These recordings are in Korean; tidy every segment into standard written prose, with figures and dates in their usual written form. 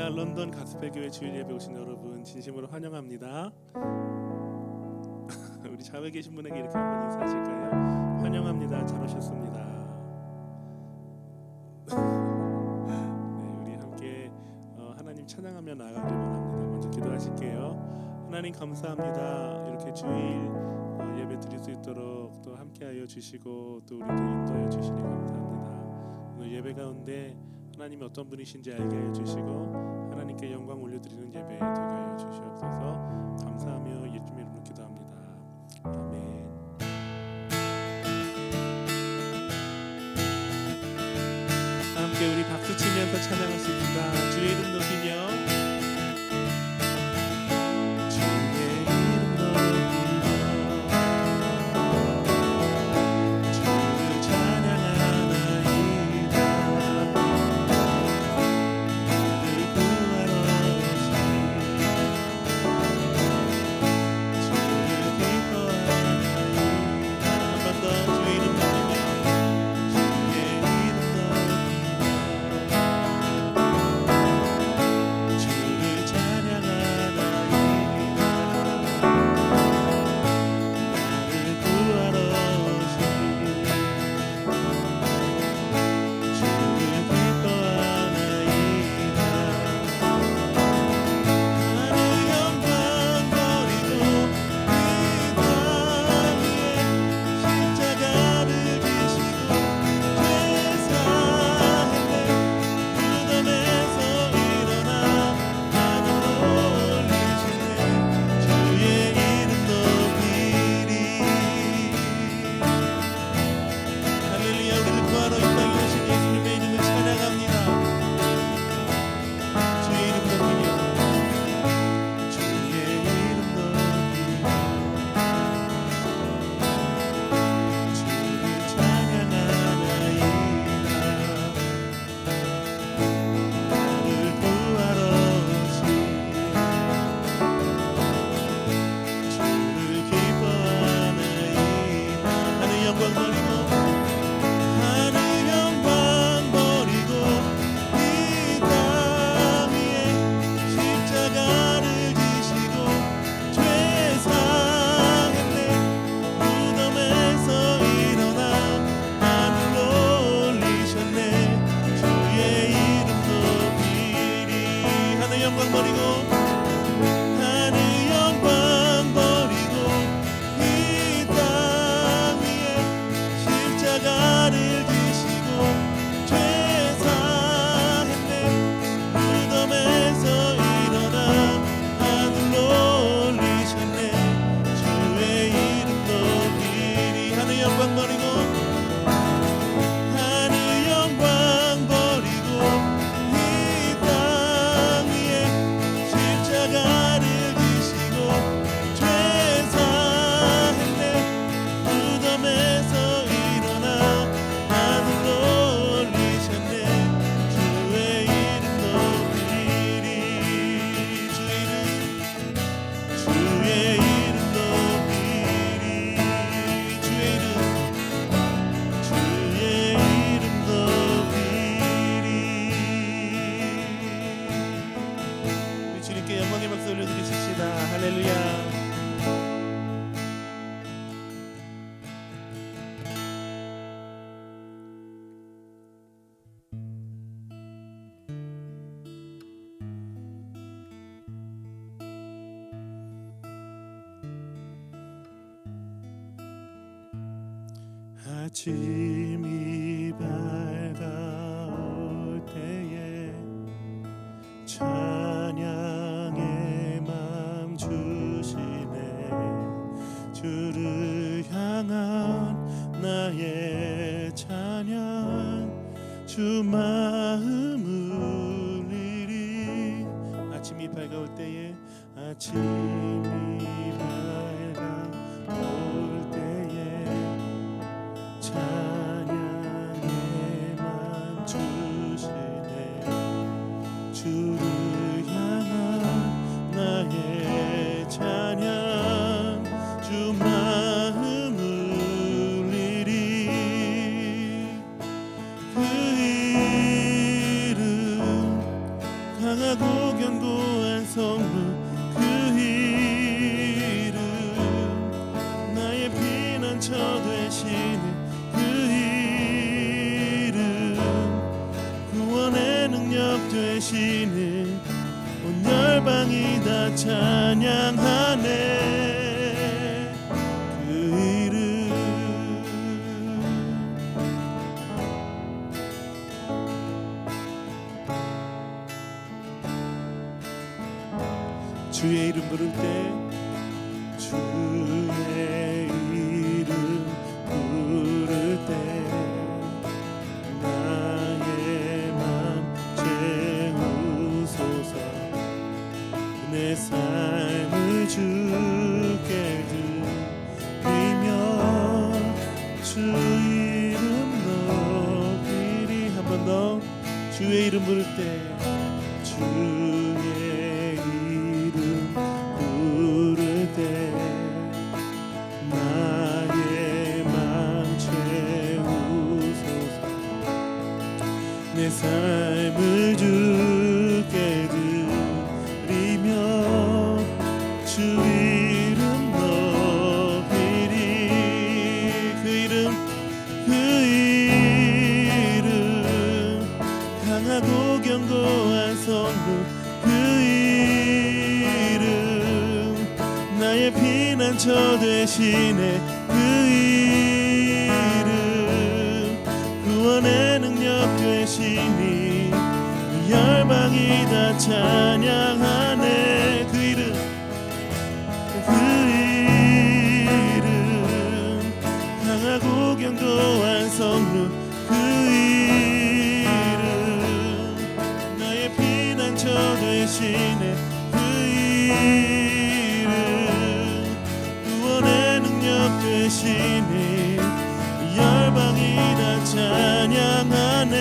할렐루야. 런던 가스펠교회 주일 예배 오신 여러분 진심으로 환영합니다. 우리 좌우에 계신 분에게 이렇게 한번 인사하실까요? 환영합니다. 잘 오셨습니다. 네, 우리 함께 하나님 찬양하며 나아가길 원합니다. 먼저 기도하실게요. 하나님 감사합니다. 이렇게 주일 예배 드릴 수 있도록 또 함께하여 주시고 또 우리도 인도하여 주시니 감사합니다. 오늘 예배 가운데 하나님이 어떤 분이신지 알게 하여 주시고 하나님께 영광 올려드리는 예배 되게 하여 주시옵소서. 감사하며 예수님의 이름으로 기도합니다. 아멘. 함께 우리 박수 치면서 찬양하십니다. 주의 이름 높이며 아침이 밝아올 때에 찬양의 맘 주시네. 주를 향한 나의 찬양 주 마음 울리리. 아침이 밝아올 때에 아침이 밝아올 때에 찬양에만 주시네. 주를 향한 나의 찬양 주 마음 울리리. 그 이름 강하고 구원의 능력 되시는 온 열방이 다 찬양하네 그 이름. 주의 이름 부를 때 주의 이름 부를 때 나의 맘 채우소서. 내 삶을 주께 드리며 주 이름 높이리. 한 번 더. 주의 이름 부를 때 주의 이름 부를 때 나의 맘 채우소서. 내 삶을 주께 드리며 주 이름 높이리. 그 이름 그 이름 강하고 견고한 성부 그 이름 나의 피난처 되시네 그 이름 구원의 능력 되시니 열방이 다 찬양하네 그 이름 그 이름 강하고 견고한 성루 그 이름 나의 피난처 되시네 그 이름 구원의 능력 되시니 열방이 다 찬양하네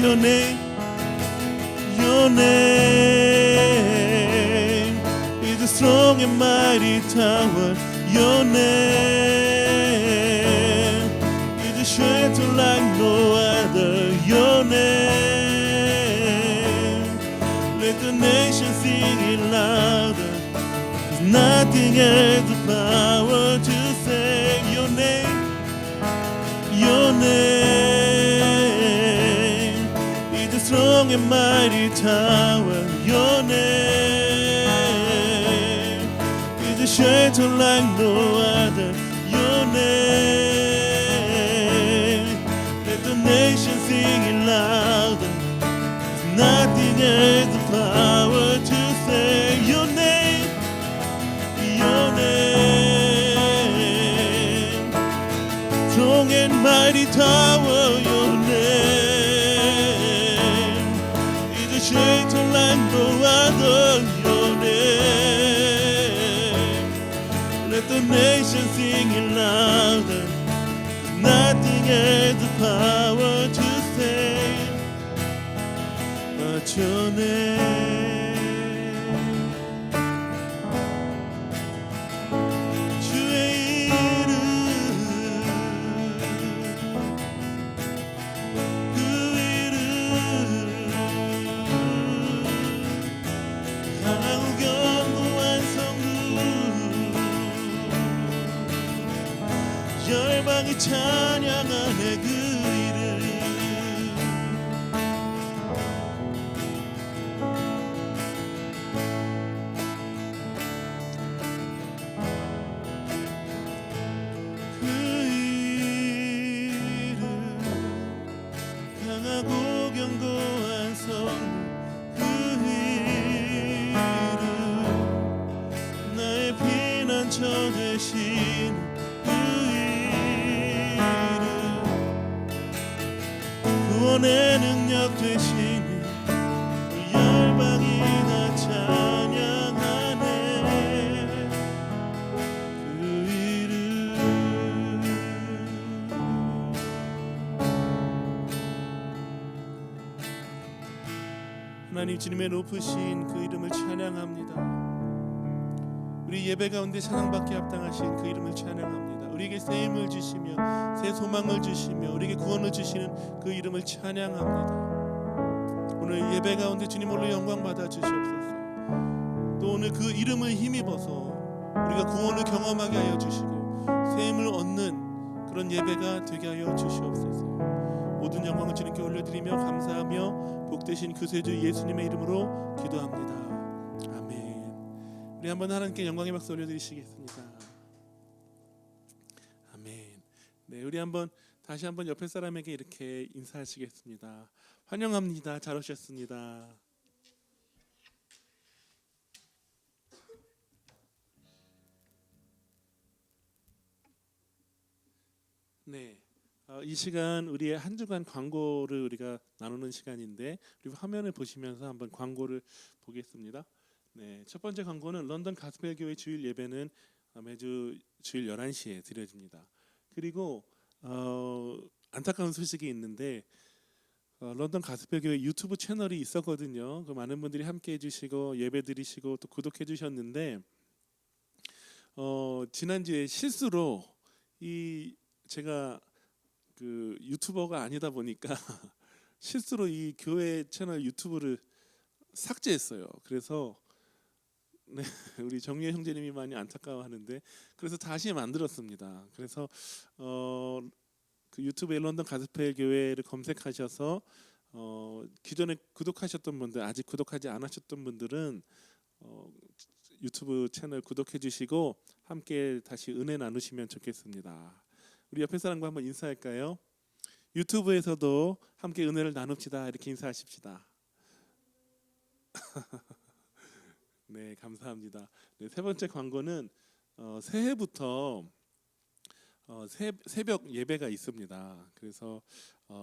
Your name Your name is a strong and mighty tower. Your name is a shelter like no other. Your name, let the nation sing it louder. There's nothing else the power to say. Your name, Your name is a strong and mighty tower. Your name is a shelter like no other. Your name, let the nation sing it louder. There's nothing else the power to say. Your name, Your name, strong and mighty tower. Your name is a shelter like no other. Your name, let the nation sing it louder. Nothing has the power to say but Your name. 주의 이름 그 이름 강하고 견고한 성부 열방이 찬양하네 그 이름. 그 이름 강하고 견고한 성부 그 이름 나의 피난처 되신 그 이름 구원의 능력 되시니 열방이 다 찬양하네 그 이름. 하나님 주님의 높으신 그 이름을 찬양합니다. 우리 예배 가운데 찬양받기 합당하신 그 이름을 찬양합니다. 우리에게 새 힘을 주시며 새 소망을 주시며 우리에게 구원을 주시는 그 이름을 찬양합니다. 오늘 예배 가운데 주님 홀로 영광 받아 주시옵소서. 또 오늘 그 이름을 힘입어서 우리가 구원을 경험하게 하여 주시고 새 힘을 얻는 그런 예배가 되게 하여 주시옵소서. 모든 영광을 주님께 올려드리며 감사하며 복되신 구세주 예수님의 이름으로 기도합니다. 아멘. 우리 한번 하나님께 영광의 박수 올려드리시겠습니다. 아멘. 네, 우리 한번 다시 한번 옆에 사람에게 이렇게 인사하시겠습니다. 환영합니다. 잘 오셨습니다. 네, 이 시간 우리의 한 주간 광고를 우리가 나누는 시간인데 우리 화면을 보시면서 한번 광고를 보겠습니다. 네, 첫 번째 광고는 런던 가스펠 교회 주일 예배는 매주 주일 11시에 드려집니다. 그리고 안타까운 소식이 있는데 런던 가스펠 교회 유튜브 채널이 있었거든요. 그 많은 분들이 함께 해주시고 예배 드리시고 또 구독해 주셨는데 지난주에 실수로 제가 그 유튜버가 아니다 보니까 실수로 이 교회 채널 유튜브를 삭제했어요. 그래서 네, 우리 정유혜 형제님이 많이 안타까워하는데 그래서 다시 만들었습니다. 그래서 그 유튜브에 런던 가스펠 교회를 검색하셔서 기존에 구독하셨던 분들 아직 구독하지 않으셨던 분들은 유튜브 채널 구독해 주시고 함께 다시 은혜 나누시면 좋겠습니다. 우리 옆에 사람과 한번 인사할까요? 유튜브에서도 함께 은혜를 나눕시다. 이렇게 인사하십시다. 네, 감사합니다. 네, 세 번째 광고는 새해부터 새벽 예배가 있습니다. 그래서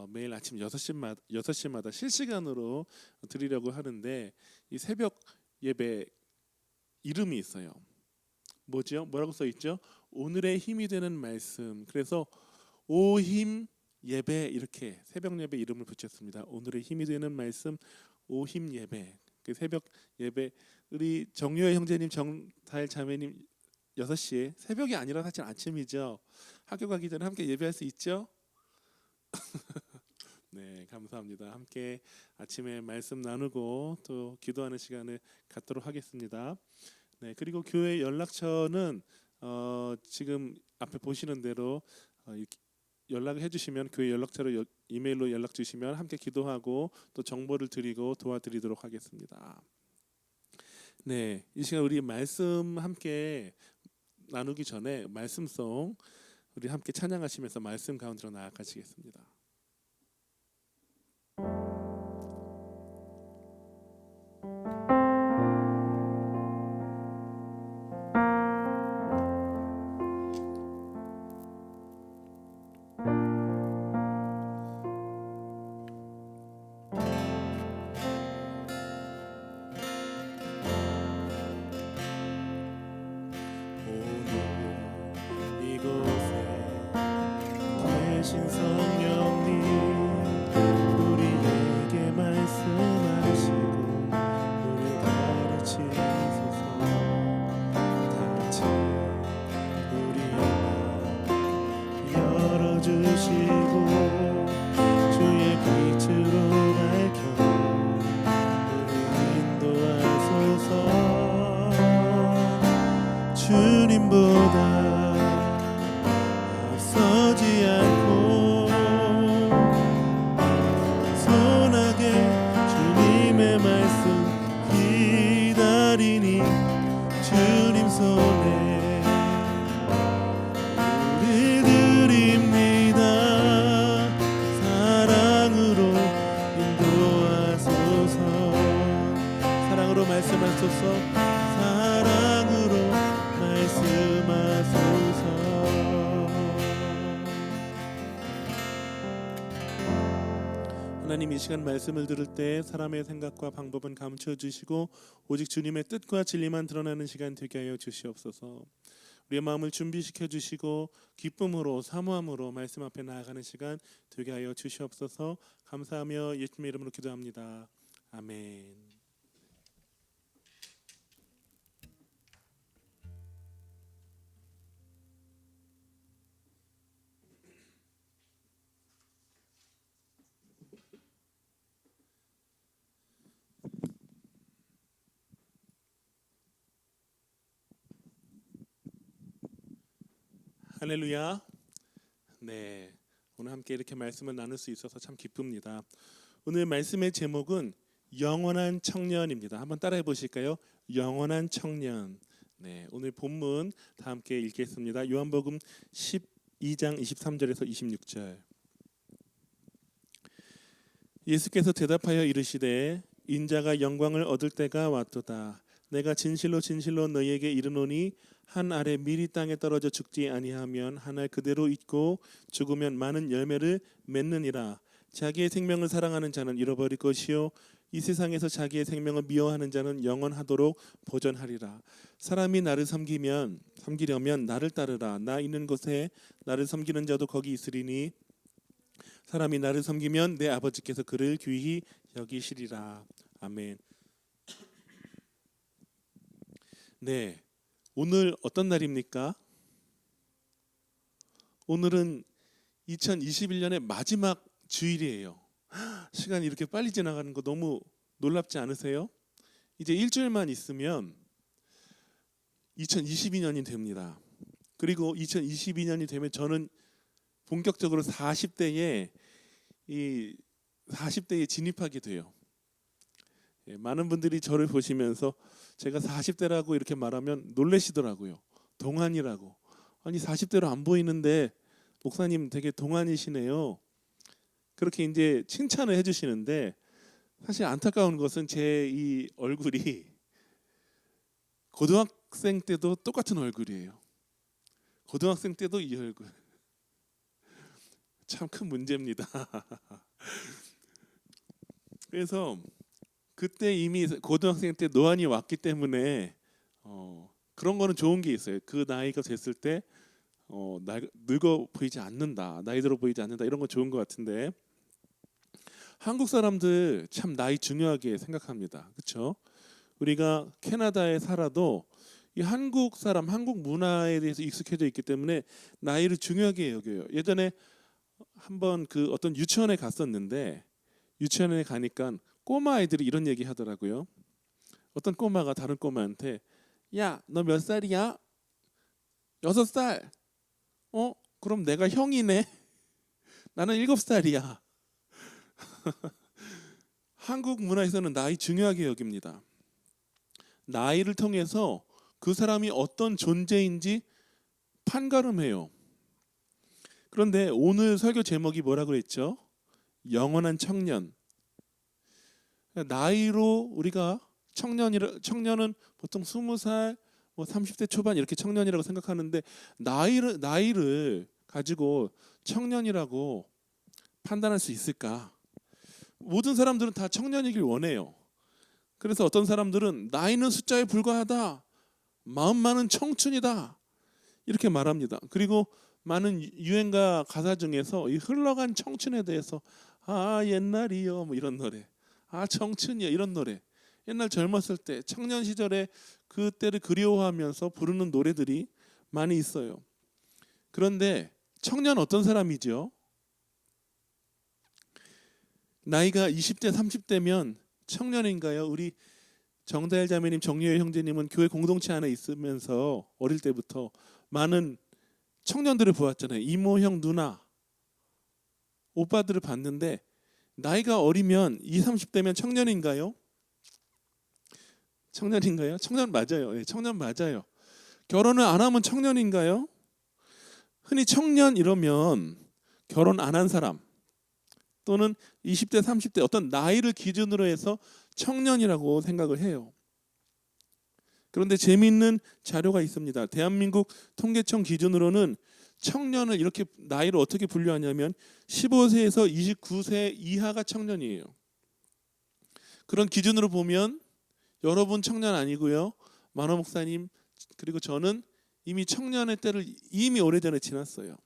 매일 아침 6시마다 실시간으로 드리려고 하는데 이 새벽 예배 이름이 있어요. 뭐죠? 뭐라고 써 있죠? 오늘의 힘이 되는 말씀. 그래서 오힘 예배 이렇게 새벽 예배 이름을 붙였습니다. 오늘의 힘이 되는 말씀 오힘 예배. 그 새벽 예배 우리 정유혜 형제님 정다일 자매님 6시에 새벽이 아니라 사실 아침이죠. 학교 가기 전에 함께 예배할 수 있죠? 네, 감사합니다. 함께 아침에 말씀 나누고 또 기도하는 시간을 갖도록 하겠습니다. 네, 그리고 교회 연락처는 지금 앞에 보시는 대로 연락을 해주시면 교회 연락처로 이메일로 연락 주시면 함께 기도하고 또 정보를 드리고 도와드리도록 하겠습니다. 네, 이 시간 우리 말씀 함께 나누기 전에 말씀송 우리 함께 찬양하시면서 말씀 가운데로 나아가시겠습니다. 계신 성령님 우리에게 말씀하시고 우리 가르치소서. 같이 우리의 마음 열어주시고 주의 빛으로 밝혀 우리 인도하소서. 주님보다 서지 않고 선하게 주님의 말씀 기다리니 주님 손에 우리 드립니다. 사랑으로 인도하소서. 사랑으로 말씀하소서. 사랑으로 말씀하소서. 하나님, 이 시간 말씀을 들을 때 사람의 생각과 방법은 감춰 주시고 오직 주님의 뜻과 진리만 드러나는 시간 되게 하여 주시옵소서. 우리의 마음을 준비시켜 주시고 기쁨으로 사모함으로 말씀 앞에 나아가는 시간 되게 하여 주시옵소서. 감사하며 예수님의 이름으로 기도합니다. 아멘. 할렐루야. 네, 오늘 함께 이렇게 말씀을 나눌 수 있어서 참 기쁩니다. 오늘 말씀의 제목은 영원한 청년입니다. 한번 따라해 보실까요? 영원한 청년. 네, 오늘 본문 다 함께 읽겠습니다. 요한복음 12장 23절에서 26절. 예수께서 대답하여 이르시되 인자가 영광을 얻을 때가 왔도다. 내가 진실로 진실로 너희에게 이르노니 한 알에 밀이 땅에 떨어져 죽지 아니하면 한 알 그대로 있고 죽으면 많은 열매를 맺느니라. 자기의 생명을 사랑하는 자는 잃어버릴 것이요 이 세상에서 자기의 생명을 미워하는 자는 영원하도록 보존하리라. 사람이 나를 섬기려면 나를 따르라. 나 있는 곳에 나를 섬기는 자도 거기 있으리니 사람이 나를 섬기면 내 아버지께서 그를 귀히 여기시리라. 아멘. 네, 오늘 어떤 날입니까? 오늘은 2021년의 마지막 주일이에요. 시간이 이렇게 빨리 지나가는 거 너무 놀랍지 않으세요? 이제 일주일만 있으면 2022년이 됩니다. 그리고 2022년이 되면 저는 본격적으로 40대에 진입하게 돼요. 많은 분들이 저를 보시면서 제가 40대라고 이렇게 말하면 놀라시더라고요. 동안이라고. 아니 40대로 안 보이는데 목사님 되게 동안이시네요. 그렇게 이제 칭찬을 해주시는데 사실 안타까운 것은 제 이 얼굴이 고등학생 때도 똑같은 얼굴이에요. 고등학생 때도 이 얼굴. 참 큰 문제입니다. 그래서 그때 이미 고등학생 때 노안이 왔기 때문에 그런 거는 좋은 게 있어요. 그 나이가 됐을 때 늙어 보이지 않는다, 나이 들어 보이지 않는다, 이런 건 좋은 것 같은데 한국 사람들 참 나이 중요하게 생각합니다. 그렇죠? 우리가 캐나다에 살아도 이 한국 사람, 한국 문화에 대해서 익숙해져 있기 때문에 나이를 중요하게 여겨요. 예전에 한번 그 어떤 유치원에 갔었는데 유치원에 가니까 꼬마 아이들이 이런 얘기 하더라고요. 어떤 꼬마가 다른 꼬마한테 야, 너 몇 살이야? 6살. 그럼 내가 형이네. 나는 7살이야. 한국 문화에서는 나이 중요하게 여깁니다. 나이를 통해서 그 사람이 어떤 존재인지 판가름해요. 그런데 오늘 설교 제목이 뭐라고 그랬죠? 영원한 청년. 나이로 우리가 청년은 보통 20살, 30대 초반 이렇게 청년이라고 생각하는데 나이를 가지고 청년이라고 판단할 수 있을까? 모든 사람들은 다 청년이길 원해요. 그래서 어떤 사람들은 나이는 숫자에 불과하다. 마음만은 청춘이다. 이렇게 말합니다. 그리고 많은 유행가 가사 중에서 이 흘러간 청춘에 대해서 옛날이요 이런 노래, 청춘이요 이런 노래, 옛날 젊었을 때 청년 시절에 그때를 그리워하면서 부르는 노래들이 많이 있어요. 그런데 청년 어떤 사람이죠? 나이가 20대 30대면 청년인가요? 우리 정다일 자매님, 정유혜 형제님은 교회 공동체 안에 있으면서 어릴 때부터 많은 청년들을 보았잖아요. 이모, 형, 누나, 오빠들을 봤는데 나이가 어리면 20, 30대면 청년인가요? 청년인가요? 청년 맞아요. 네, 청년 맞아요. 결혼을 안 하면 청년인가요? 흔히 청년 이러면 결혼 안 한 사람 또는 20대, 30대 어떤 나이를 기준으로 해서 청년이라고 생각을 해요. 그런데 재미있는 자료가 있습니다. 대한민국 통계청 기준으로는 청년을 이렇게 나이를 어떻게 분류하냐면 15세에서 29세 이하가 청년이에요. 그런 기준으로 보면 여러분 청년 아니고요. 만화 목사님 그리고 저는 이미 청년의 때를 이미 오래전에 지났어요.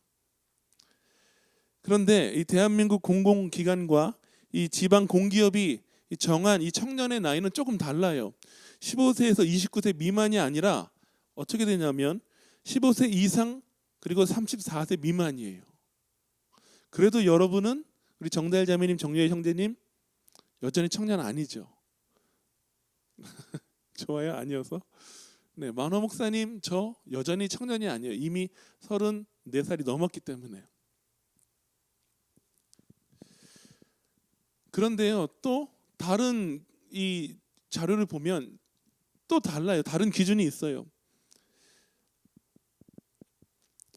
그런데 이 대한민국 공공기관과 이 지방 공기업이 정한 이 청년의 나이는 조금 달라요. 15세에서 29세 미만이 아니라 어떻게 되냐면 15세 이상 그리고 34세 미만이에요. 그래도 여러분은 우리 정다일 자매님, 정유혜 형제님 여전히 청년 아니죠? 좋아요? 아니어서? 네, 만화 목사님 저 여전히 청년이 아니에요. 이미 34살이 넘었기 때문에. 그런데요, 또 다른 이 자료를 보면 또 달라요. 다른 기준이 있어요.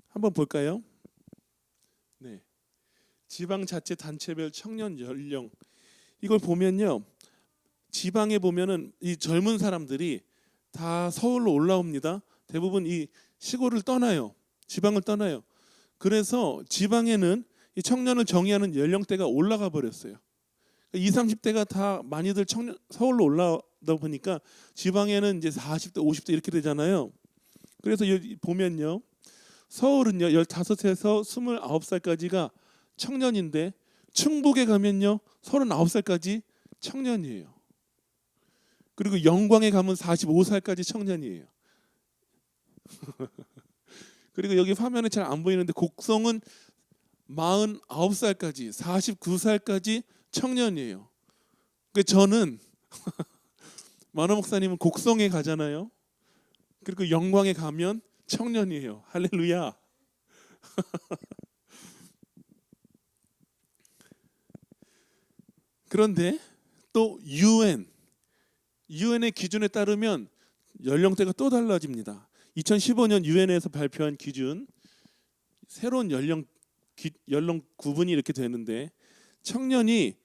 한번 볼까요? 네. 지방자치단체별 청년 연령, 이걸 보면요, 지방에 보면은 이 젊은 사람들이 다 서울로 올라옵니다. 대부분 이 시골을 떠나요. 지방을 떠나요. 그래서 지방에는 이 청년을 정의하는 연령대가 올라가 버렸어요. 20, 30대가 다 많이들 서울로 올라오다 보니까 지방에는 이제 40대, 50대 이렇게 되잖아요. 그래서 여기 보면요, 서울은요 15세에서 29살까지가 청년인데 충북에 가면요 39살까지 청년이에요. 그리고 영광에 가면 45살까지 청년이에요. 그리고 여기 화면에 잘 안 보이는데 곡성은 49살까지 49살까지 청년이에요. 그러니까 저는 만호 목사님은 곡성에 가잖아요. 그리고 영광에 가면 청년이에요. 할렐루야. 그런데 또 유엔의 기준에 따르면 연령대가 또 달라집니다. 2015년 유엔에서 발표한 기준, 새로운 연령 구분이 이렇게 되는데, 청년이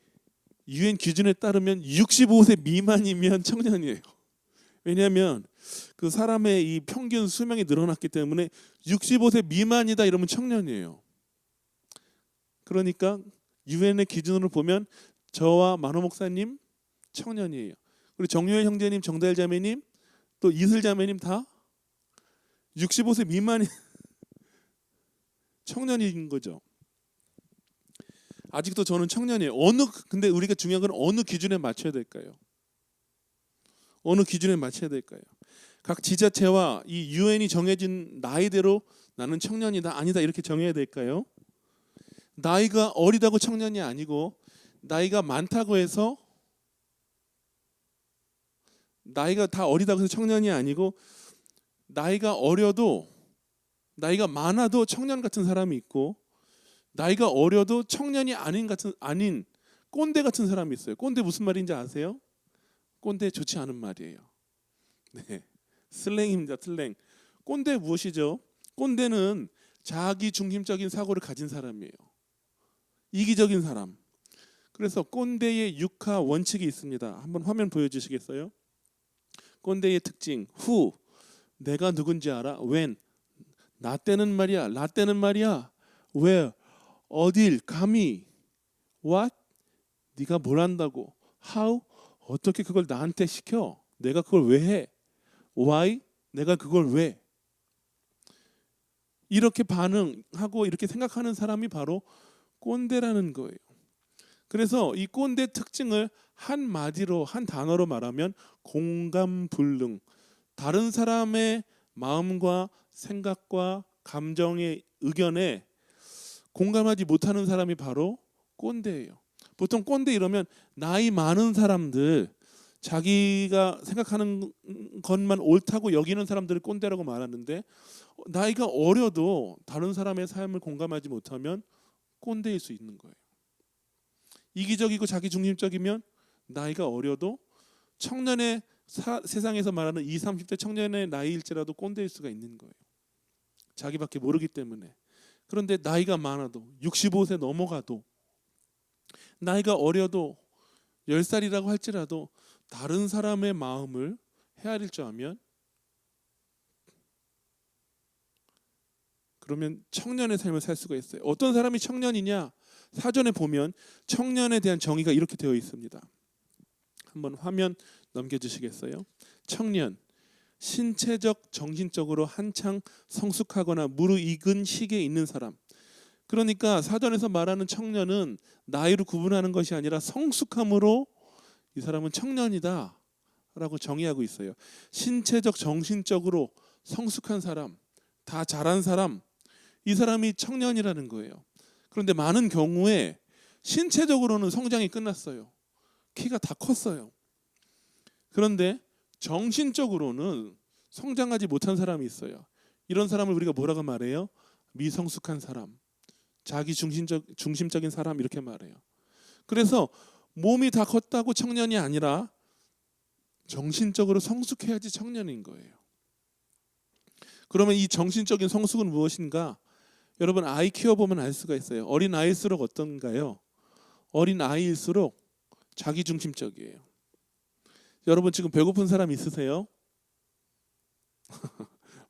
유엔 기준에 따르면 65세 미만이면 청년이에요. 왜냐하면 그 사람의 이 평균 수명이 늘어났기 때문에 65세 미만이다 이러면 청년이에요. 그러니까 유엔의 기준으로 보면 저와 만호 목사님 청년이에요. 그리고 정유현 형제님, 정다일 자매님, 또 이슬 자매님 다 65세 미만이 청년인 거죠. 아직도 저는 청년이에요. 근데 우리가 중요한 건 어느 기준에 맞춰야 될까요? 어느 기준에 맞춰야 될까요? 각 지자체와 이 유엔이 정해진 나이대로 나는 청년이다 아니다 이렇게 정해야 될까요? 나이가 어리다고 청년이 아니고, 나이가 많다고 해서, 나이가 다 어리다고 해서 청년이 아니고, 나이가 어려도, 나이가 많아도 청년 같은 사람이 있고, 나이가 어려도 청년이 아닌 꼰대 같은 사람이 있어요. 꼰대 무슨 말인지 아세요? 꼰대 좋지 않은 말이에요. 네, 슬랭입니다. 슬랭. 꼰대 무엇이죠? 꼰대는 자기 중심적인 사고를 가진 사람이에요. 이기적인 사람. 그래서 꼰대의 6하 원칙이 있습니다. 한번 화면 보여주시겠어요? 꼰대의 특징. who, 내가 누군지 알아? when, 나 때는 말이야. 나 때는 말이야. where, 어딜, 감히. what, 네가 뭘 한다고. how, 어떻게 그걸 나한테 시켜? 내가 그걸 왜 해? why, 내가 그걸 왜? 이렇게 반응하고 이렇게 생각하는 사람이 바로 꼰대라는 거예요. 그래서 이 꼰대 특징을 한마디로, 한 단어로 말하면 공감불능. 다른 사람의 마음과 생각과 감정의 의견에 공감하지 못하는 사람이 바로 꼰대예요. 보통 꼰대 이러면 나이 많은 사람들, 자기가 생각하는 것만 옳다고 여기는 사람들을 꼰대라고 말하는데, 나이가 어려도 다른 사람의 삶을 공감하지 못하면 꼰대일 수 있는 거예요. 이기적이고 자기중심적이면 나이가 어려도 청년의 세상에서 말하는 20, 30대 청년의 나이일지라도 꼰대일 수가 있는 거예요. 자기밖에 모르기 때문에. 그런데 나이가 많아도 65세 넘어가도, 나이가 어려도 10살이라고 할지라도 다른 사람의 마음을 헤아릴 줄 알면, 그러면 청년의 삶을 살 수가 있어요. 어떤 사람이 청년이냐? 사전에 보면 청년에 대한 정의가 이렇게 되어 있습니다. 한번 화면 넘겨주시겠어요? 청년, 신체적, 정신적으로 한창 성숙하거나 무르익은 시기에 있는 사람. 그러니까 사전에서 말하는 청년은 나이로 구분하는 것이 아니라 성숙함으로 이 사람은 청년이다 라고 정의하고 있어요. 신체적, 정신적으로 성숙한 사람, 다 자란 사람, 이 사람이 청년이라는 거예요. 그런데 많은 경우에 신체적으로는 성장이 끝났어요. 키가 다 컸어요. 그런데 정신적으로는 성장하지 못한 사람이 있어요. 이런 사람을 우리가 뭐라고 말해요? 미성숙한 사람, 자기 중심적인 사람 이렇게 말해요. 그래서 몸이 다 컸다고 청년이 아니라 정신적으로 성숙해야지 청년인 거예요. 그러면 이 정신적인 성숙은 무엇인가? 여러분 아이 키워보면 알 수가 있어요. 어린 아이일수록 어떤가요? 어린 아이일수록 자기중심적이에요. 여러분 지금 배고픈 사람 있으세요?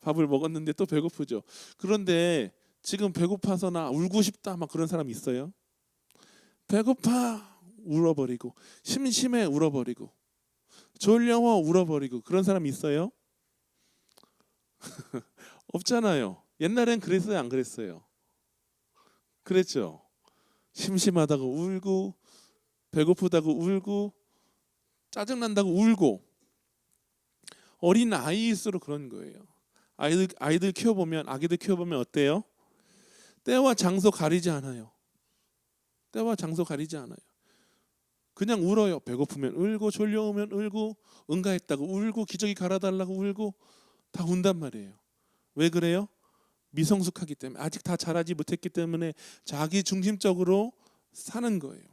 밥을 먹었는데 또 배고프죠. 그런데 지금 배고파서 나 울고 싶다 막 그런 사람 있어요? 배고파 울어버리고, 심심해 울어버리고, 졸려워 울어버리고, 그런 사람 있어요? 없잖아요. 옛날엔 그랬어요, 안 그랬어요? 그랬죠. 심심하다고 울고, 배고프다고 울고, 짜증난다고 울고. 어린 아이일수록 그런 거예요. 아이들 키워보면, 아기들 키워보면 어때요? 때와 장소 가리지 않아요. 때와 장소 가리지 않아요. 그냥 울어요. 배고프면 울고, 졸려오면 울고, 응가했다고 울고, 기저귀 갈아달라고 울고, 다 운단 말이에요. 왜 그래요? 미성숙하기 때문에, 아직 다 자라지 못했기 때문에 자기 중심적으로 사는 거예요.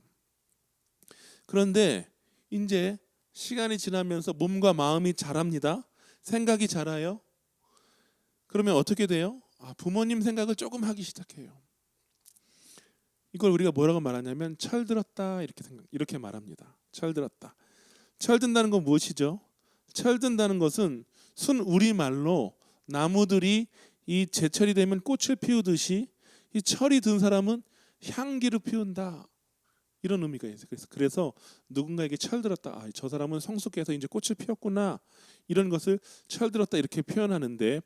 그런데 이제 시간이 지나면서 몸과 마음이 자랍니다. 생각이 자라요. 그러면 어떻게 돼요? 부모님 생각을 조금 하기 시작해요. 이걸 우리가 뭐라고 말하냐면 철들었다 이렇게 말합니다. 철들었다. 철든다는 건 무엇이죠? 철든다는 것은 순 우리말로 나무들이 이 제철이 되면 꽃을 피우듯이 이 철이 든 사람은 향기를 피운다. 이런 의미가 있어요. 그래서 누군가에게 철들었다. 저 사람은 성숙해서 이제 꽃을 피웠구나. 이런 것을 철들었다 이렇게 표현하는데,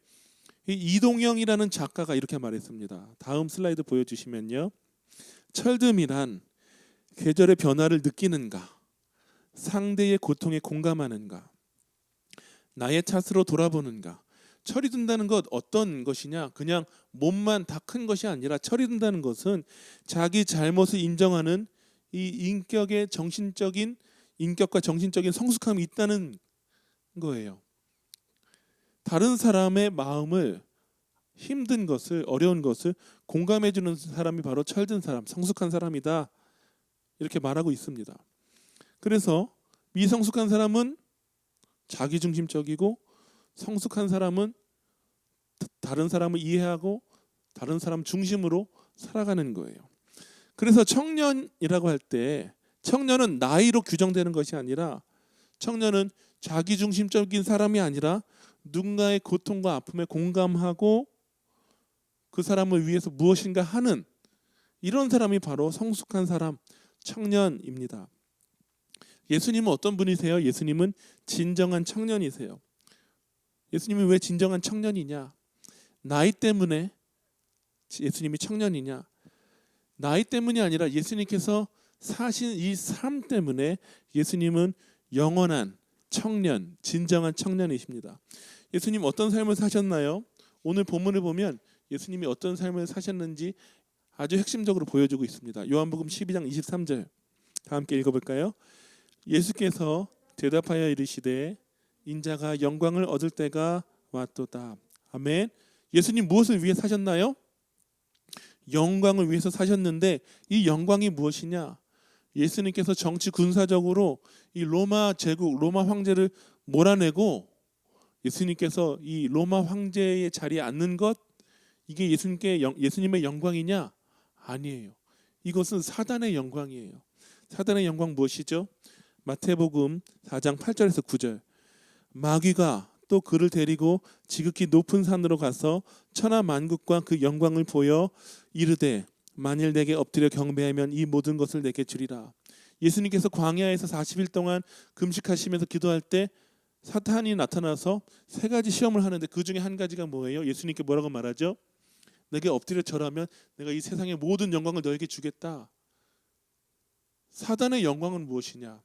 이 이동영이라는 작가가 이렇게 말했습니다. 다음 슬라이드 보여주시면요. 철듦이란 계절의 변화를 느끼는가, 상대의 고통에 공감하는가, 나의 탓으로 돌아보는가. 철이 든다는 것 어떤 것이냐? 그냥 몸만 다 큰 것이 아니라 철이 든다는 것은 자기 잘못을 인정하는 이 인격의 정신적인 인격과 정신적인 성숙함이 있다는 거예요. 다른 사람의 마음을, 힘든 것을, 어려운 것을 공감해 주는 사람이 바로 철든 사람, 성숙한 사람이다. 이렇게 말하고 있습니다. 그래서 미성숙한 사람은 자기중심적이고, 성숙한 사람은 다른 사람을 이해하고 다른 사람 중심으로 살아가는 거예요. 그래서 청년이라고 할 때, 청년은 나이로 규정되는 것이 아니라, 청년은 자기중심적인 사람이 아니라 누군가의 고통과 아픔에 공감하고 그 사람을 위해서 무엇인가 하는, 이런 사람이 바로 성숙한 사람, 청년입니다. 예수님은 어떤 분이세요? 예수님은 진정한 청년이세요. 예수님이 왜 진정한 청년이냐? 나이 때문에 예수님이 청년이냐? 나이 때문이 아니라 예수님께서 사신 이 삶 때문에 예수님은 영원한 청년, 진정한 청년이십니다. 예수님 어떤 삶을 사셨나요? 오늘 본문을 보면 예수님이 어떤 삶을 사셨는지 아주 핵심적으로 보여주고 있습니다. 요한복음 12장 23절 다 함께 읽어볼까요? 예수께서 대답하여 이르시되 인자가 영광을 얻을 때가 왔도다. 아멘. 예수님 무엇을 위해 사셨나요? 영광을 위해서 사셨는데, 이 영광이 무엇이냐? 예수님께서 정치 군사적으로 이 로마 제국, 로마 황제를 몰아내고 예수님께서 이 로마 황제의 자리에 앉는 것, 이게 예수님의 영광이냐? 아니에요. 이것은 사단의 영광이에요. 사단의 영광 무엇이죠? 마태복음 4장 8절에서 9절. 마귀가 또 그를 데리고 지극히 높은 산으로 가서 천하 만국과 그 영광을 보여 이르되 만일 내게 엎드려 경배하면 이 모든 것을 내게 주리라. 예수님께서 광야에서 40일 동안 금식하시면서 기도할 때 사탄이 나타나서 세 가지 시험을 하는데, 그 중에 한 가지가 뭐예요? 예수님께 뭐라고 말하죠? 내게 엎드려 절하면 내가 이 세상의 모든 영광을 너에게 주겠다. 사단의 영광은 무엇이냐?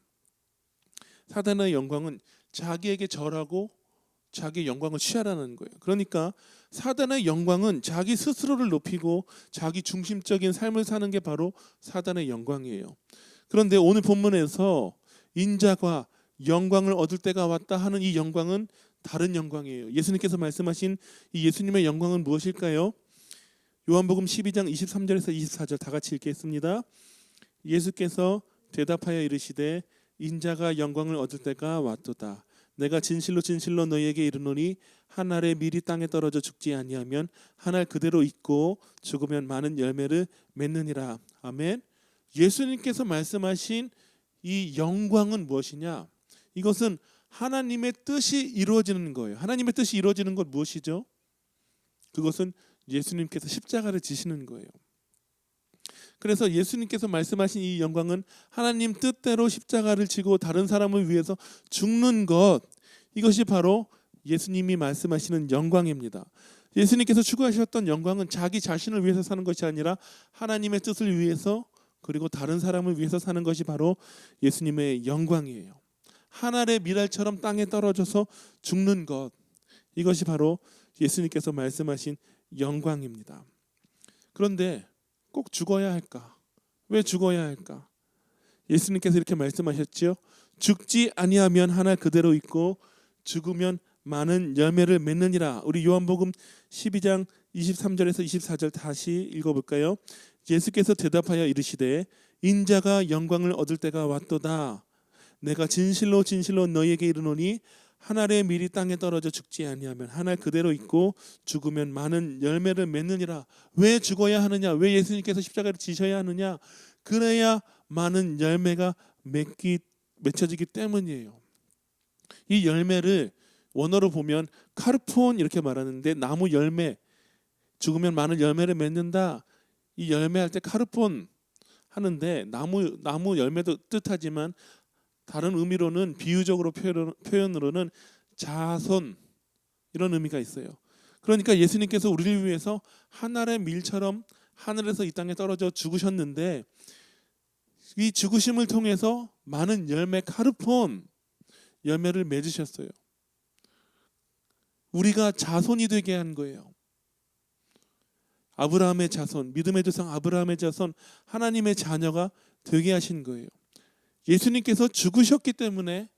사단의 영광은 자기에게 절하고 자기의 영광을 취하라는 거예요. 그러니까 사단의 영광은 자기 스스로를 높이고 자기 중심적인 삶을 사는 게 바로 사단의 영광이에요. 그런데 오늘 본문에서 인자가 영광을 얻을 때가 왔다 하는 이 영광은 다른 영광이에요. 예수님께서 말씀하신 이 예수님의 영광은 무엇일까요? 요한복음 12장 23절에서 24절 다 같이 읽겠습니다. 예수께서 대답하여 이르시되 인자가 영광을 얻을 때가 왔도다. 내가 진실로 진실로 너희에게 이르노니 한 알의 밀이 땅에 떨어져 죽지 아니하면 한 알 그대로 있고 죽으면 많은 열매를 맺느니라. 아멘. 예수님께서 말씀하신 이 영광은 무엇이냐? 이것은 하나님의 뜻이 이루어지는 거예요. 하나님의 뜻이 이루어지는 것 무엇이죠? 그것은 예수님께서 십자가를 지시는 거예요. 그래서 예수님께서 말씀하신 이 영광은 하나님 뜻대로 십자가를 지고 다른 사람을 위해서 죽는 것, 이것이 바로 예수님이 말씀하시는 영광입니다. 예수님께서 추구하셨던 영광은 자기 자신을 위해서 사는 것이 아니라 하나님의 뜻을 위해서, 그리고 다른 사람을 위해서 사는 것이 바로 예수님의 영광이에요. 한 알의 밀알처럼 땅에 떨어져서 죽는 것, 이것이 바로 예수님께서 말씀하신 영광입니다. 그런데 꼭 죽어야 할까? 왜 죽어야 할까? 예수님께서 이렇게 말씀하셨죠. 죽지 아니하면 한 알 그대로 있고 죽으면 많은 열매를 맺느니라. 우리 요한복음 12장 23절에서 24절 다시 읽어볼까요? 예수께서 대답하여 이르시되 인자가 영광을 얻을 때가 왔도다. 내가 진실로 진실로 너희에게 이르노니 한 알의 밀이 땅에 떨어져 죽지 아니하면 한 알 그대로 있고 죽으면 많은 열매를 맺느니라. 왜 죽어야 하느냐? 왜 예수님께서 십자가를 지셔야 하느냐? 그래야 많은 열매가 맺혀지기 때문이에요. 이 열매를 원어로 보면 카르폰 이렇게 말하는데, 나무 열매, 죽으면 많은 열매를 맺는다. 이 열매할 때 카르폰 하는데 나무 열매도 뜻하지만 다른 의미로는 비유적으로 표현으로는 자손, 이런 의미가 있어요. 그러니까 예수님께서 우리를 위해서 한 알의 밀처럼 하늘에서 이 땅에 떨어져 죽으셨는데, 이 죽으심을 통해서 많은 열매, 카르폰 열매를 맺으셨어요. 우리가 자손이 되게 한 거예요. 아브라함의 자손, 믿음의 조상 아브라함의 자손, 하나님의 자녀가 되게 하신 거예요. 예수님께서 죽으셨기 때문에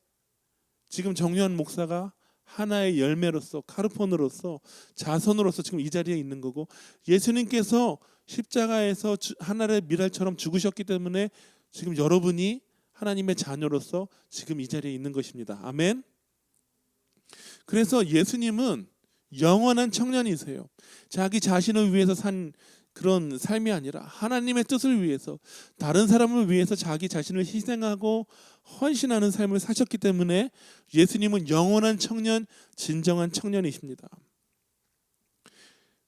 지금 정요한 목사가 하나의 열매로서, 카르폰으로서, 자손으로서 지금 이 자리에 있는 거고, 예수님께서 십자가에서 하나의 밀알처럼 죽으셨기 때문에 지금 여러분이 하나님의 자녀로서 지금 이 자리에 있는 것입니다. 아멘. 그래서 예수님은 영원한 청년이세요. 자기 자신을 위해서 산 그런 삶이 아니라 하나님의 뜻을 위해서, 다른 사람을 위해서 자기 자신을 희생하고 헌신하는 삶을 사셨기 때문에 예수님은 영원한 청년, 진정한 청년이십니다.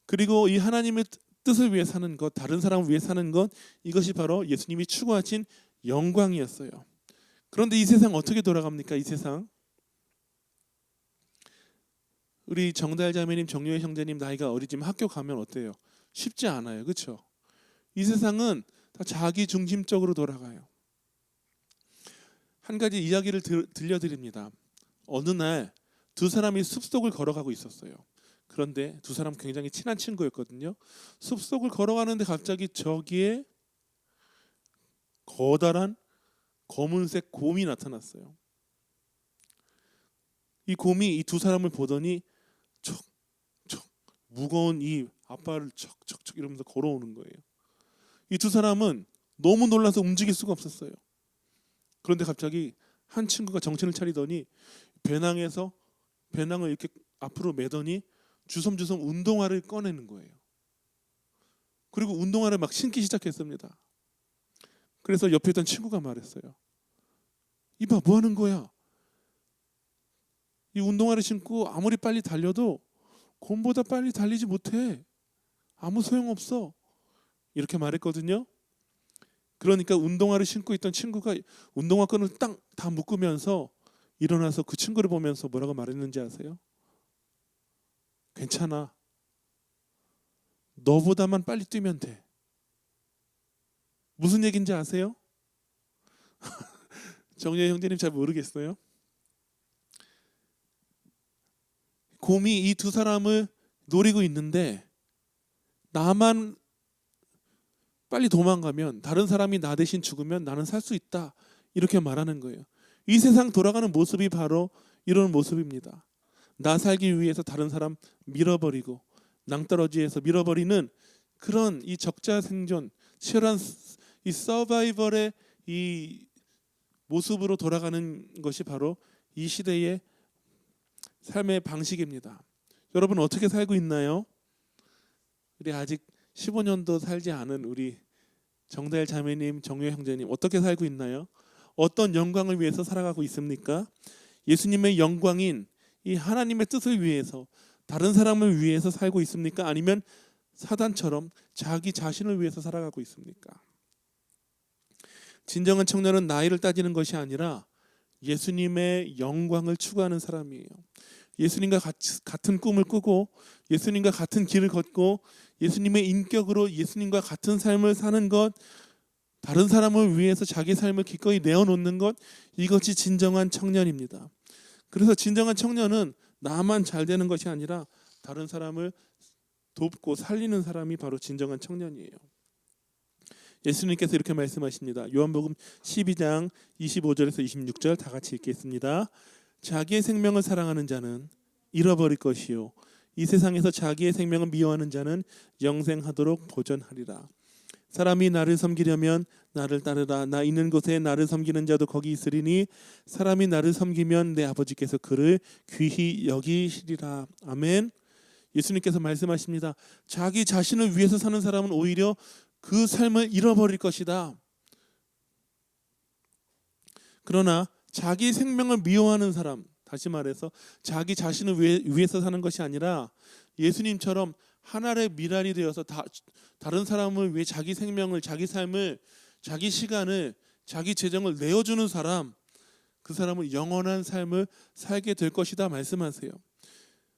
그리고 이 하나님의 뜻을 위해 사는 것, 다른 사람을 위해 사는 것, 이것이 바로 예수님이 추구하신 영광이었어요. 그런데 이 세상 어떻게 돌아갑니까? 이 세상, 우리 정달 자매님, 정유혜 형제님 나이가 어리지만 학교 가면 어때요? 쉽지 않아요. 그렇죠? 이 세상은 다 자기 중심적으로 돌아가요. 한 가지 이야기를 들려드립니다. 어느 날 두 사람이 숲속을 걸어가고 있었어요. 그런데 두 사람 굉장히 친한 친구였거든요. 숲속을 걸어가는데 갑자기 저기에 커다란 검은색 곰이 나타났어요. 이 곰이 이 두 사람을 보더니 척척 무거운 이 앞발을 척척척 이러면서 걸어오는 거예요. 이 두 사람은 너무 놀라서 움직일 수가 없었어요. 그런데 갑자기 한 친구가 정신을 차리더니 배낭을 이렇게 앞으로 매더니 주섬주섬 운동화를 꺼내는 거예요. 그리고 운동화를 막 신기 시작했습니다. 그래서 옆에 있던 친구가 말했어요. 이봐, 뭐 하는 거야? 이 운동화를 신고 아무리 빨리 달려도 곰보다 빨리 달리지 못해. 아무 소용없어. 이렇게 말했거든요. 그러니까 운동화를 신고 있던 친구가 운동화 끈을 딱 다 묶으면서 일어나서 그 친구를 보면서 뭐라고 말했는지 아세요? 괜찮아. 너보다만 빨리 뛰면 돼. 무슨 얘기인지 아세요? 정예 형제님 잘 모르겠어요? 곰이 이 두 사람을 노리고 있는데 나만 빨리 도망가면, 다른 사람이 나 대신 죽으면 나는 살 수 있다, 이렇게 말하는 거예요. 이 세상 돌아가는 모습이 바로 이런 모습입니다. 나 살기 위해서 다른 사람 밀어버리고 낭떠러지에서 밀어버리는 그런 이 적자 생존, 치열한 이 서바이벌의 이 모습으로 돌아가는 것이 바로 이 시대의 삶의 방식입니다. 여러분 어떻게 살고 있나요? 우리 아직 15년도 살지 않은 우리 정다일 자매님, 정효 형제님 어떻게 살고 있나요? 어떤 영광을 위해서 살아가고 있습니까? 예수님의 영광인 이 하나님의 뜻을 위해서 다른 사람을 위해서 살고 있습니까? 아니면 사단처럼 자기 자신을 위해서 살아가고 있습니까? 진정한 청년은 나이를 따지는 것이 아니라 예수님의 영광을 추구하는 사람이에요. 예수님과 같은 꿈을 꾸고 예수님과 같은 길을 걷고 예수님의 인격으로 예수님과 같은 삶을 사는 것, 다른 사람을 위해서 자기 삶을 기꺼이 내어놓는 것, 이것이 진정한 청년입니다. 그래서 진정한 청년은 나만 잘 되는 것이 아니라 다른 사람을 돕고 살리는 사람이 바로 진정한 청년이에요. 예수님께서 이렇게 말씀하십니다. 요한복음 12장 25절에서 26절 다 같이 읽겠습니다. 자기의 생명을 사랑하는 자는 잃어버릴 것이요 이 세상에서 자기의 생명을 미워하는 자는 영생하도록 보존하리라. 사람이 나를 섬기려면 나를 따르라. 나 있는 곳에 나를 섬기는 자도 거기 있으리니 사람이 나를 섬기면 내 아버지께서 그를 귀히 여기시리라. 아멘. 예수님께서 말씀하십니다. 자기 자신을 위해서 사는 사람은 오히려 그 삶을 잃어버릴 것이다. 그러나 자기 생명을 미워하는 사람, 다시 말해서 자기 자신을 위해서 사는 것이 아니라 예수님처럼 하나의 미랄이 되어서 다른 사람을 위해 자기 생명을, 자기 삶을, 자기 시간을, 자기 재정을 내어주는 사람, 그 사람은 영원한 삶을 살게 될 것이다 말씀하세요.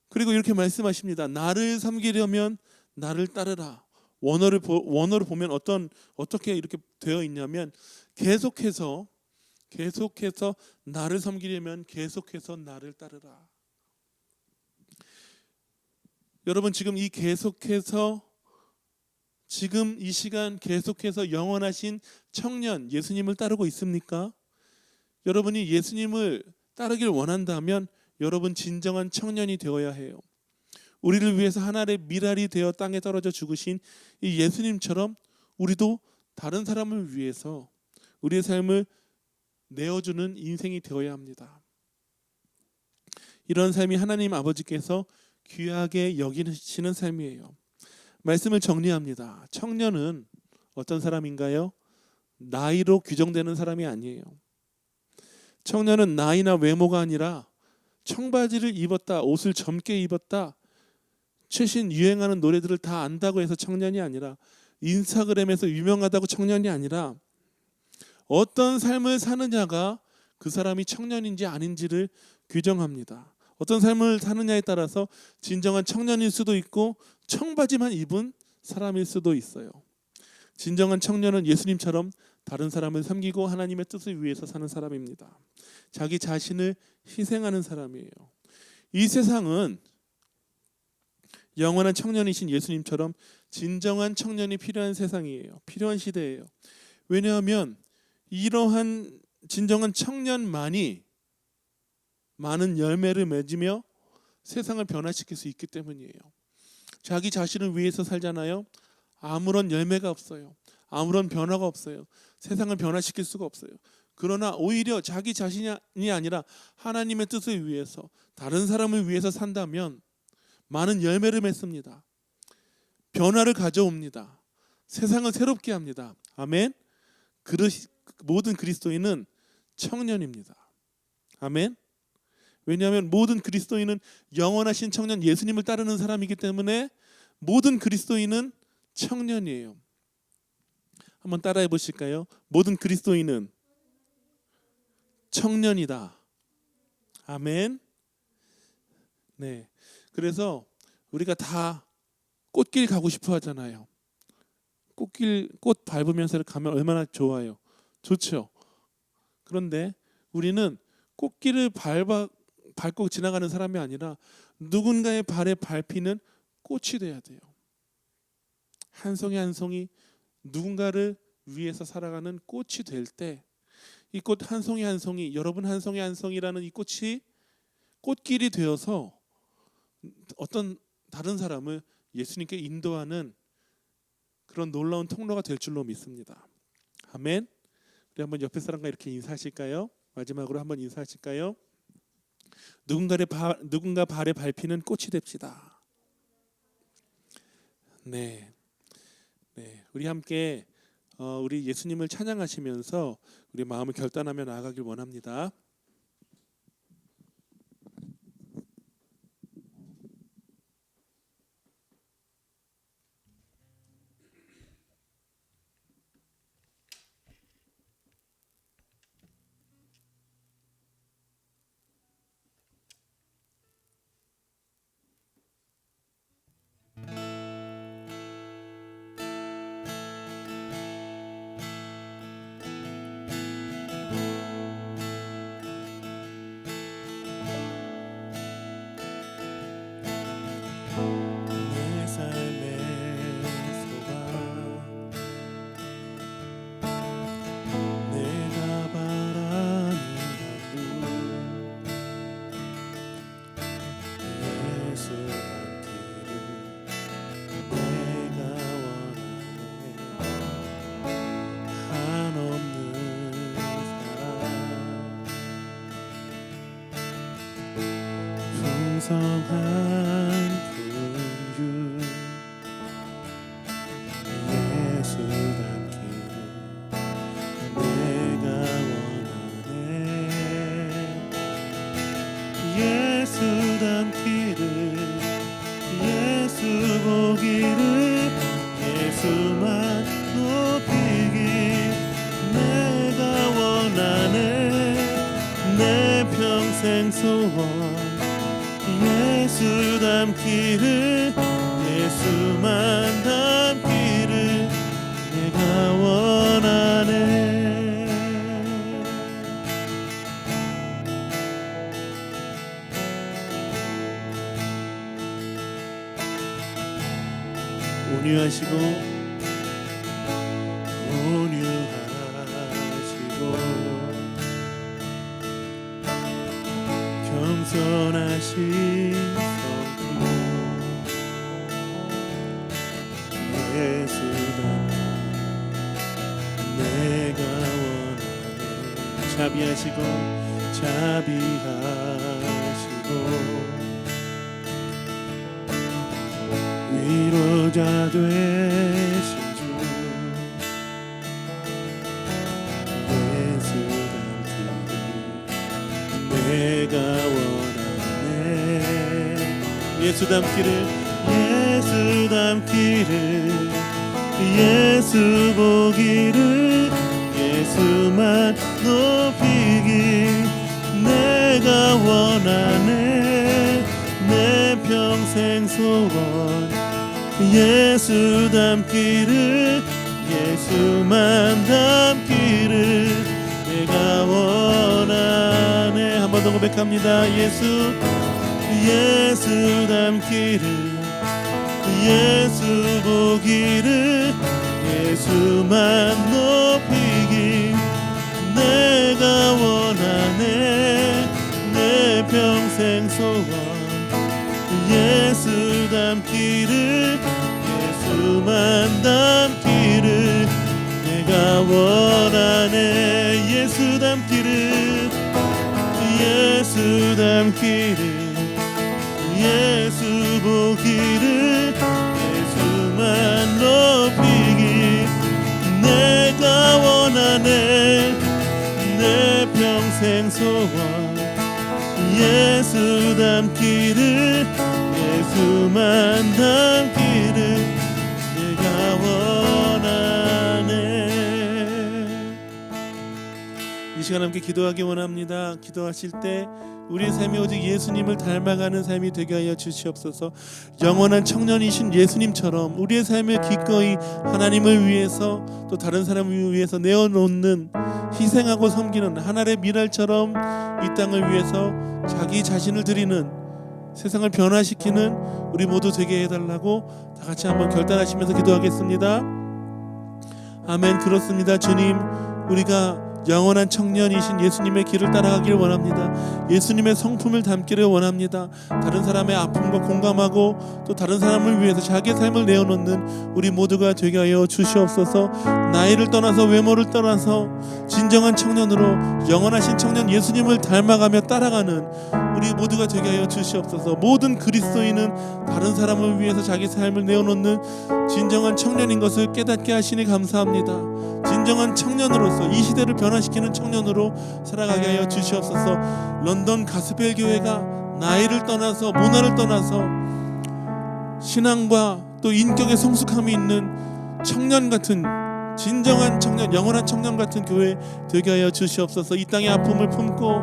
그리고 이렇게 말씀하십니다. 나를 섬기려면 나를 따르라. 원어를 보면 어떻게 이렇게 되어 있냐면 계속해서 나를 섬기려면 계속해서 나를 따르라. 여러분 지금 지금 이 시간 계속해서 영원하신 청년 예수님을 따르고 있습니까? 여러분이 예수님을 따르길 원한다면 여러분 진정한 청년이 되어야 해요. 우리를 위해서 하나의 미랄이 되어 땅에 떨어져 죽으신 이 예수님처럼 우리도 다른 사람을 위해서 우리의 삶을 내어주는 인생이 되어야 합니다. 이런 삶이 하나님 아버지께서 귀하게 여기시는 삶이에요. 말씀을 정리합니다. 청년은 어떤 사람인가요? 나이로 규정되는 사람이 아니에요. 청년은 나이나 외모가 아니라 청바지를 입었다, 옷을 젊게 입었다, 최신 유행하는 노래들을 다 안다고 해서 청년이 아니라, 인스타그램에서 유명하다고 청년이 아니라 어떤 삶을 사느냐가 그 사람이 청년인지 아닌지를 규정합니다. 어떤 삶을 사느냐에 따라서 진정한 청년일 수도 있고 청바지만 입은 사람일 수도 있어요. 진정한 청년은 예수님처럼 다른 사람을 섬기고 하나님의 뜻을 위해서 사는 사람입니다. 자기 자신을 희생하는 사람이에요. 이 세상은 영원한 청년이신 예수님처럼 진정한 청년이 필요한 세상이에요. 필요한 시대예요. 왜냐하면 이러한 진정한 청년만이 많은 열매를 맺으며 세상을 변화시킬 수 있기 때문이에요. 자기 자신을 위해서 살잖아요. 아무런 열매가 없어요. 아무런 변화가 없어요. 세상을 변화시킬 수가 없어요. 그러나 오히려 자기 자신이 아니라 하나님의 뜻을 위해서 다른 사람을 위해서 산다면 많은 열매를 맺습니다. 변화를 가져옵니다. 세상을 새롭게 합니다. 아멘. 모든 그리스도인은 청년입니다. 아멘. 왜냐하면 모든 그리스도인은 영원하신 청년 예수님을 따르는 사람이기 때문에 모든 그리스도인은 청년이에요. 한번 따라해 보실까요? 모든 그리스도인은 청년이다. 아멘. 네. 그래서 우리가 다 꽃길 가고 싶어 하잖아요. 꽃 밟으면서 가면 얼마나 좋아요. 좋죠. 그런데 우리는 꽃길을 밟고 지나가는 사람이 아니라 누군가의 발에 밟히는 꽃이 돼야 돼요. 한 송이 한 송이 누군가를 위해서 살아가는 꽃이 될 때 이 꽃 한 송이 한 송이, 여러분 한 송이 한 송이라는 이 꽃이 꽃길이 되어서 어떤 다른 사람을 예수님께 인도하는 그런 놀라운 통로가 될 줄로 믿습니다. 아멘. 우리 한번 옆에 사람과 이렇게 인사하실까요? 마지막으로 한번 인사하실까요? 누군가 발에 밟히는 꽃이 됩시다. 네, 우리 함께 우리 예수님을 찬양하시면서 우리 마음을 결단하며 나아가길 원합니다. 내 삶의 소망, 내가 바라는 하루, 예수 닮기를 내가 원하네. 한없는 사랑, 풍성한 긍휼, 예수 닮기를 내가 원하네. 예수 닮기를, 예수 보기를, 예수만 높이길 내가 원하네. 내 평생 소원, 예수 닮기를, 예수만 닮기를 내가 원하네. 온유하시고 겸손하신 성품, 예수 닮기 내가 원하네. 자비하시고 위로자 되신 주, 예수 닮기를 내가 원하네. 예수 닮기를, 예수 닮기를, 예수 보기를, 예수만 높이길 내가 원하네. 내 평생 소원, 예수 닮기를, 예수만 닮기를 내가 원하네. 한 번 더 고백합니다. 예수 닮기를, 예수 보기를, 예수만 높이길 내가 원하네. 내 평생 소원, 예수 닮기를, 예수만 닮기를 내가 원하네. 예수 닮기를, 예수 닮기를, 예수 보기를, 예수만 높이길 내가 원하네. 내 평생 소원, 예수 닮기를, 예수만 닮기를 내가 원하네. 이 시간 함께 기도하기 원합니다. 기도하실 때 우리의 삶이 오직 예수님을 닮아가는 삶이 되게 하여 주시옵소서. 영원한 청년이신 예수님처럼 우리의 삶을 기꺼이 하나님을 위해서 또 다른 사람을 위해서 내어놓는, 희생하고 섬기는 하늘의 미랄처럼 이 땅을 위해서 자기 자신을 드리는, 세상을 변화시키는 우리 모두 되게 해달라고 다 같이 한번 결단하시면서 기도하겠습니다. 아멘. 그렇습니다. 주님, 우리가 영원한 청년이신 예수님의 길을 따라가기를 원합니다. 예수님의 성품을 담기를 원합니다. 다른 사람의 아픔과 공감하고 또 다른 사람을 위해서 자기의 삶을 내어놓는 우리 모두가 되게 하여 주시옵소서. 나이를 떠나서 외모를 떠나서 진정한 청년으로 영원하신 청년 예수님을 닮아가며 따라가는 우리 모두가 되게 하여 주시옵소서. 모든 그리스도인은 다른 사람을 위해서 자기 삶을 내어놓는 진정한 청년인 것을 깨닫게 하시니 감사합니다. 진정한 청년으로서 이 시대를 변화시키는 청년으로 살아가게 하여 주시옵소서. 런던 가스펠 교회가 나이를 떠나서 문화를 떠나서 신앙과 또 인격의 성숙함이 있는 청년 같은 진정한 청년, 영원한 청년 같은 교회 되게 하여 주시옵소서. 이 땅의 아픔을 품고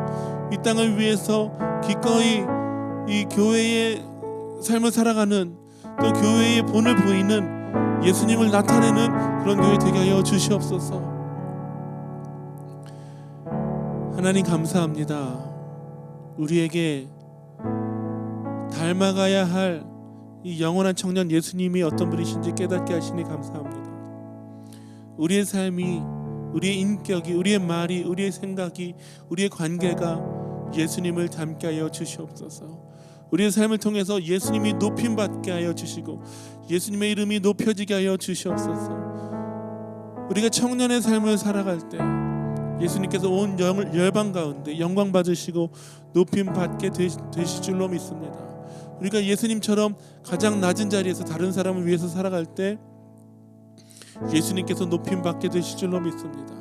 이 땅을 위해서 기꺼이 이 교회의 삶을 살아가는 또 교회의 본을 보이는 예수님을 나타내는 그런 교회 되게 하여 주시옵소서. 하나님 감사합니다. 우리에게 닮아가야 할 이 영원한 청년 예수님이 어떤 분이신지 깨닫게 하시니 감사합니다. 우리의 삶이, 우리의 인격이, 우리의 말이, 우리의 생각이, 우리의 관계가 예수님을 닮게 하여 주시옵소서. 우리의 삶을 통해서 예수님이 높임받게 하여 주시고 예수님의 이름이 높여지게 하여 주시옵소서. 우리가 청년의 삶을 살아갈 때 예수님께서 온 열방 가운데 영광 받으시고 높임받게 되실 줄로 믿습니다. 우리가 예수님처럼 가장 낮은 자리에서 다른 사람을 위해서 살아갈 때 예수님께서 높임받게 되실 줄로 믿습니다.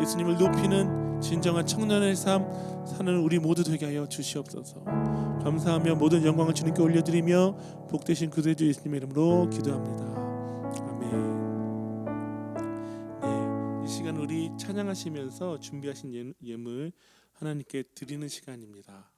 예수님을 높이는 진정한 청년의 삶 사는 우리 모두 되게 하여 주시옵소서. 감사하며 모든 영광을 주님께 올려드리며 복되신 구세주 예수님의 이름으로 기도합니다. 아멘. 네, 이 시간 우리 찬양하시면서 준비하신 예물 하나님께 드리는 시간입니다.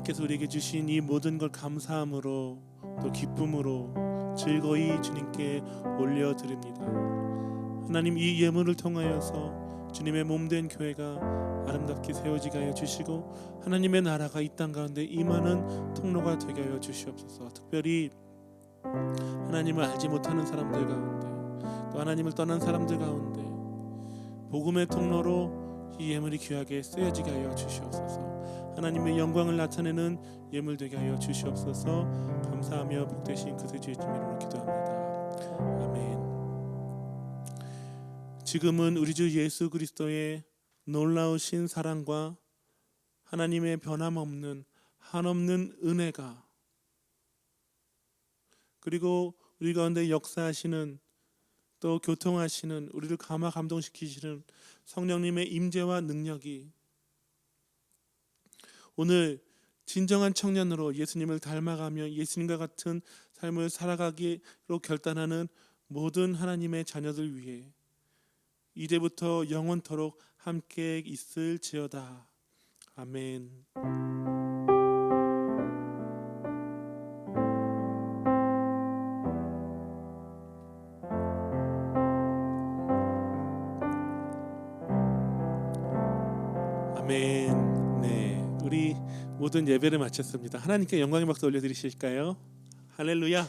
하나님께서 우리에게 주신 이 모든 걸 감사함으로 또 기쁨으로 즐거이 주님께 올려드립니다. 하나님, 이 예물을 통하여서 주님의 몸된 교회가 아름답게 세워지게 하여 주시고 하나님의 나라가 이 땅 가운데 임하는 통로가 되게 하여 주시옵소서. 특별히 하나님을 알지 못하는 사람들 가운데 또 하나님을 떠난 사람들 가운데 복음의 통로로 이 예물이 귀하게 쓰여지게 하여 주시옵소서. 하나님의 영광을 나타내는 예물 되게 하여 주시옵소서. 감사하며 복되신 구세주 예수님 이름으로 기도합니다. 아멘. 지금은 우리 주 예수 그리스도의 놀라우신 사랑과 하나님의 변함없는 한없는 은혜가 그리고 우리 가운데 역사하시는 또 교통하시는 우리를 감화 감동시키시는 성령님의 임재와 능력이 오늘 진정한 청년으로 예수님을 닮아가며 예수님과 같은 삶을 살아가기로 결단하는 모든 하나님의 자녀들 위해 이제부터 영원토록 함께 있을지어다. 아멘. 아멘. 네, 우리 모든 예배를 마쳤습니다. 하나님께 영광의 박수 올려드리실까요? 할렐루야.